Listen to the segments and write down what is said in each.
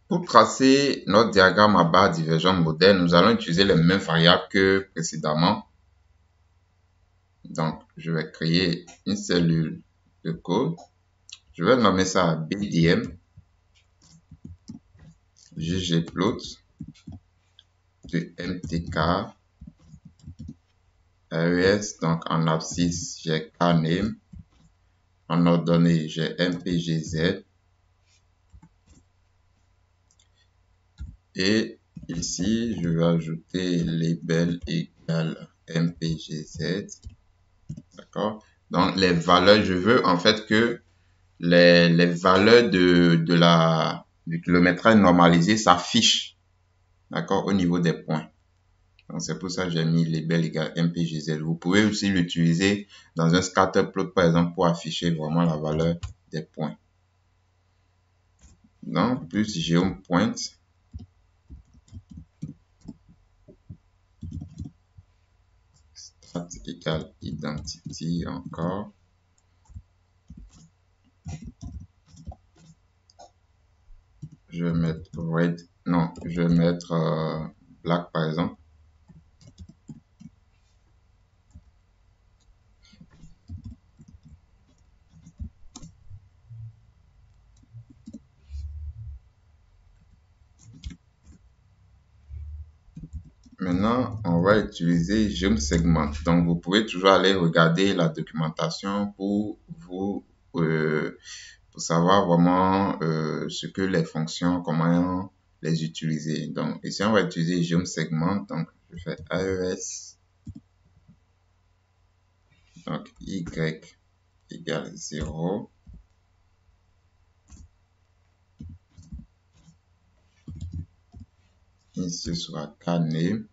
Pour tracer notre diagramme à barre divergente modèle, nous allons utiliser les mêmes variables que précédemment. Donc, je vais créer une cellule de code. Je vais nommer ça BDM, ggplot de MTK, AES, donc en abscisse, j'ai KNAME, en ordonnée, j'ai MPGZ, et ici, je vais ajouter label égale MPGZ, d'accord? Donc, les valeurs, je veux en fait que les valeurs du kilométrage normalisé s'affichent, d'accord, au niveau des points. Donc, c'est pour ça que j'ai mis label égale MPGZ. Vous pouvez aussi l'utiliser dans un scatterplot, par exemple, pour afficher vraiment la valeur des points. Donc, plus geoPoint, strat égale identity encore. Je vais mettre red, non, je vais mettre black par exemple. Maintenant, on va utiliser geoSegment. Donc, vous pouvez toujours aller regarder la documentation pour pour savoir vraiment ce que les fonctions, comment les utiliser. Donc, ici, on va utiliser geoSegment. Donc, je fais AES. Donc, Y égale 0. Ici, ce sera KNAME.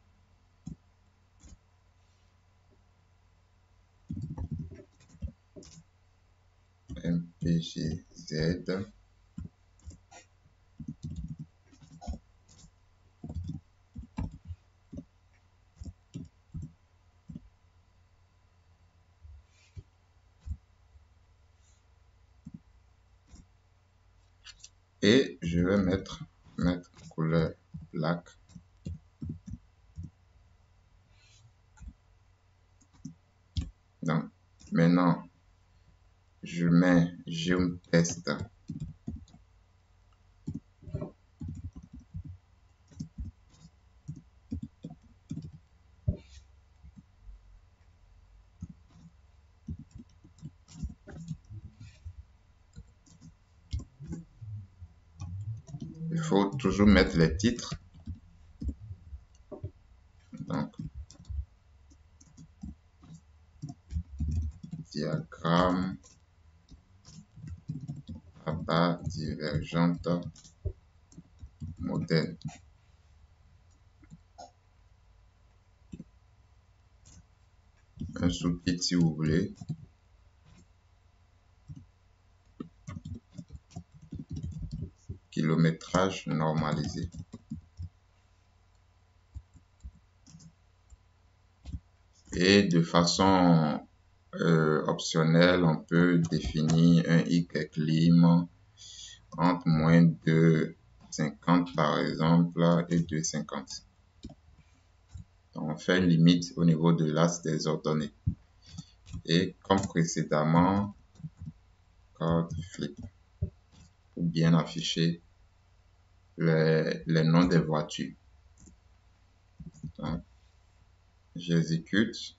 MPGZ. Et je vais mettre couleur black. Donc, maintenant, je mets geoTest. Il faut toujours mettre les titres. Donc, diagramme à barre divergente modèle. Un sous-titre si vous voulez. Kilométrage normalisé. Et de façon optionnelle, on peut définir un YLIM entre moins de 50 par exemple et 2,50. Donc, on fait une limite au niveau de l'axe des ordonnées. Et comme précédemment, code flip pour bien afficher les noms des voitures. Donc, j'exécute.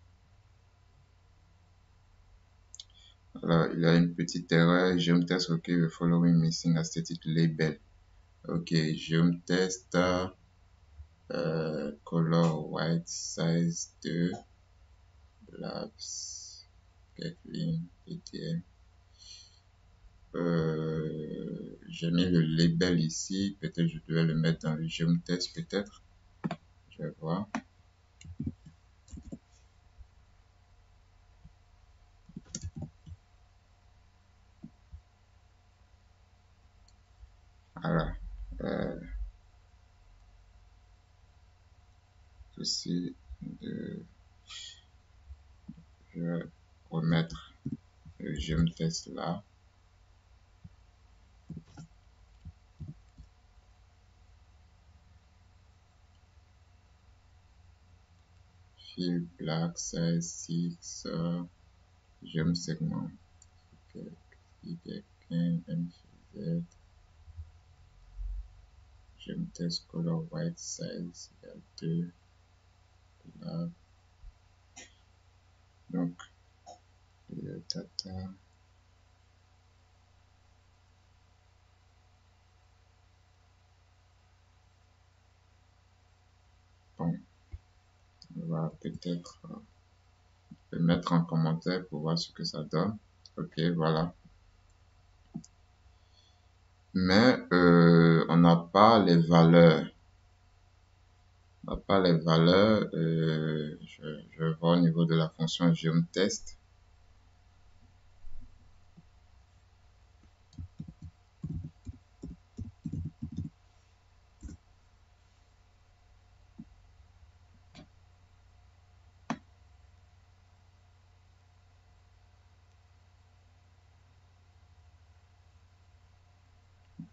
Alors, il y a une petite erreur. geoTest OK, the following missing aesthetic label. OK, geoTest color white size 2 labs Kathleen ETM. J'ai mis le label ici. Peut-être je devais le mettre dans le geoTest, peut-être. Je vais voir. Alors, ceci je vais remettre le geoTest là. fill black size 6 j'aime segment MGZ j'aime test color white size égale 2 black donc le data bon on va peut-être le mettre en commentaire pour voir ce que ça donne. Ok, voilà. Mais on n'a pas les valeurs. On n'a pas les valeurs. Je vais voir au niveau de la fonction geomTest.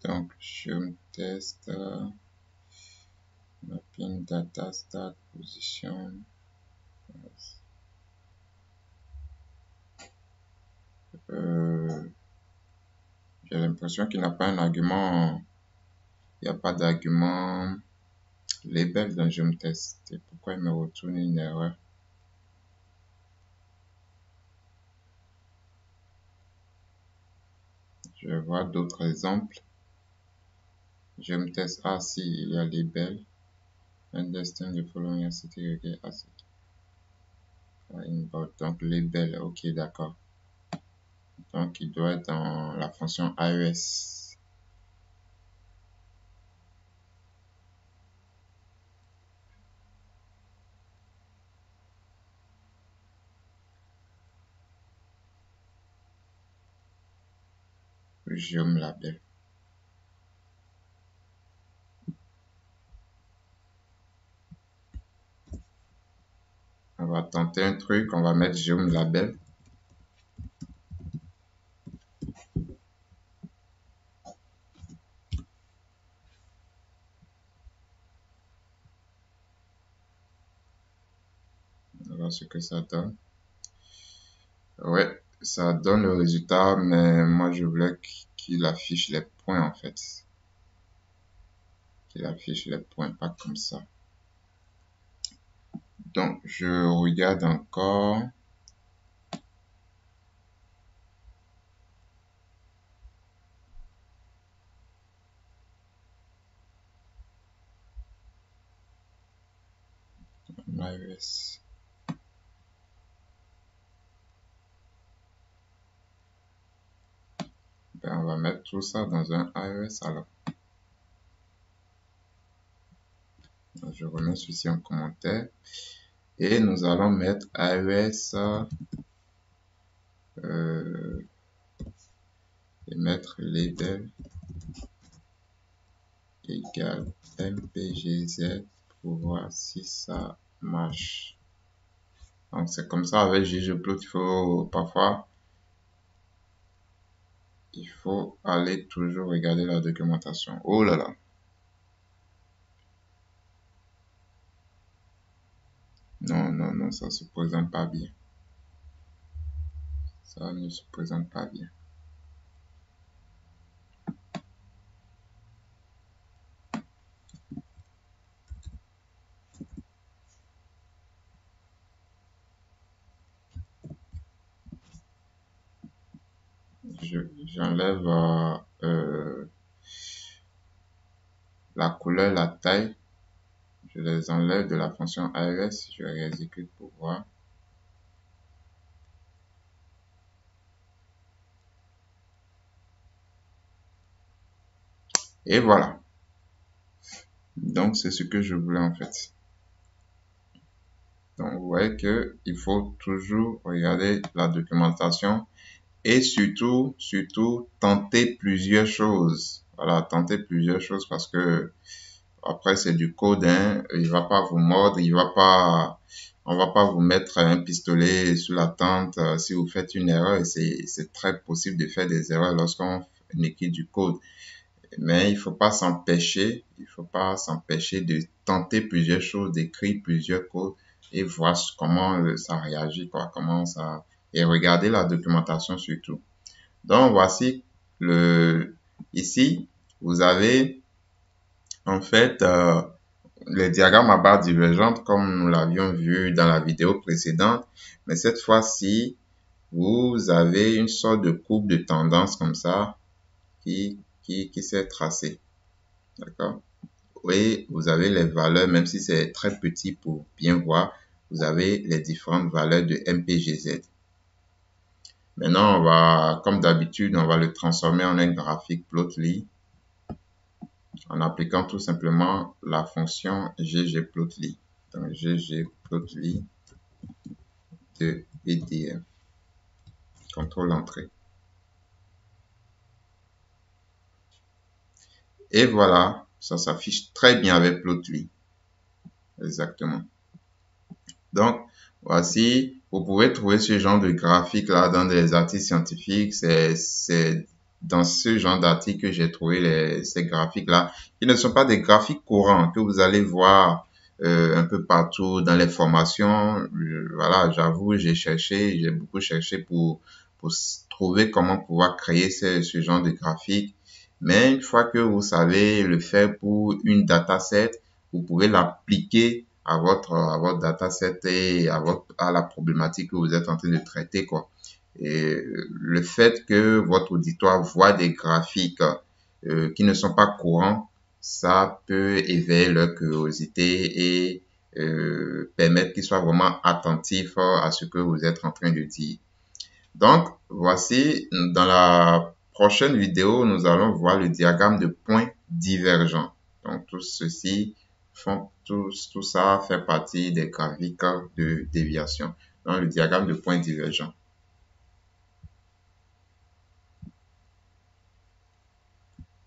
Donc, geomTest, mapping data start position. J'ai l'impression qu'il n'a pas un argument. Il n'y a pas d'argument label dans geomTest. Et pourquoi il me retourne une erreur? Je vais voir d'autres exemples. geomTest, ah si, il y a label. Understand the following city, ok, ah si. Donc label, ok, d'accord. Donc il doit être dans la fonction iOS. Geom label. On va tenter un truc, on va mettre geom label. On va voir ce que ça donne. Ouais, ça donne le résultat, mais moi je voulais qu'il affiche les points en fait. Qu'il affiche les points, pas comme ça. Donc je regarde encore. iOS. Ben, on va mettre tout ça dans un iOS alors. Je remets ceci en commentaire. Et nous allons mettre iOS et mettre label égale mpgz pour voir si ça marche. Donc c'est comme ça avec ggplot, il faut parfois il faut aller toujours regarder la documentation. Oh là là. Non, non, non, ça se présente pas bien. Ça ne se présente pas bien. J'enlève la couleur, la taille. Je les enlève de la fonction iOS. Je réexécute pour voir. Et voilà. Donc, c'est ce que je voulais en fait. Donc, vous voyez que il faut toujours regarder la documentation et surtout, tenter plusieurs choses. Voilà, tenter plusieurs choses parce que après, c'est du code, hein. Il va pas vous mordre, on va pas vous mettre un pistolet sous la tente si vous faites une erreur. C'est très possible de faire des erreurs lorsqu'on écrit du code. Mais il faut pas s'empêcher de tenter plusieurs choses, d'écrire plusieurs codes et voir comment ça réagit, quoi, comment ça, et regarder la documentation surtout. Donc, voici ici, vous avez, en fait, les diagrammes à barres divergentes comme nous l'avions vu dans la vidéo précédente, mais cette fois-ci, vous avez une sorte de courbe de tendance comme ça qui s'est tracée. D'accord? Et vous avez les valeurs, même si c'est très petit pour bien voir, vous avez les différentes valeurs de MPGZ. Maintenant, comme d'habitude, on va le transformer en un graphique Plotly en appliquant tout simplement la fonction ggplotly. Donc, ggplotly de PDF. Contrôle entrée. Et voilà, ça s'affiche très bien avec Plotly. Exactement. Donc, voici, vous pouvez trouver ce genre de graphique là dans des articles scientifiques. C'est dans ce genre d'article que j'ai trouvé ces graphiques là, qui ne sont pas des graphiques courants que vous allez voir un peu partout dans les formations. Voilà, j'avoue, j'ai beaucoup cherché pour trouver comment pouvoir créer ce genre de graphique. Mais une fois que vous savez le faire pour une dataset, vous pouvez l'appliquer à votre dataset et à la problématique que vous êtes en train de traiter, quoi. Et le fait que votre auditoire voit des graphiques qui ne sont pas courants, ça peut éveiller leur curiosité et permettre qu'ils soient vraiment attentifs à ce que vous êtes en train de dire. Donc, voici, dans la prochaine vidéo, nous allons voir le diagramme de points divergents. Donc, tout ça fait partie des graphiques de déviation. Donc, le diagramme de points divergents.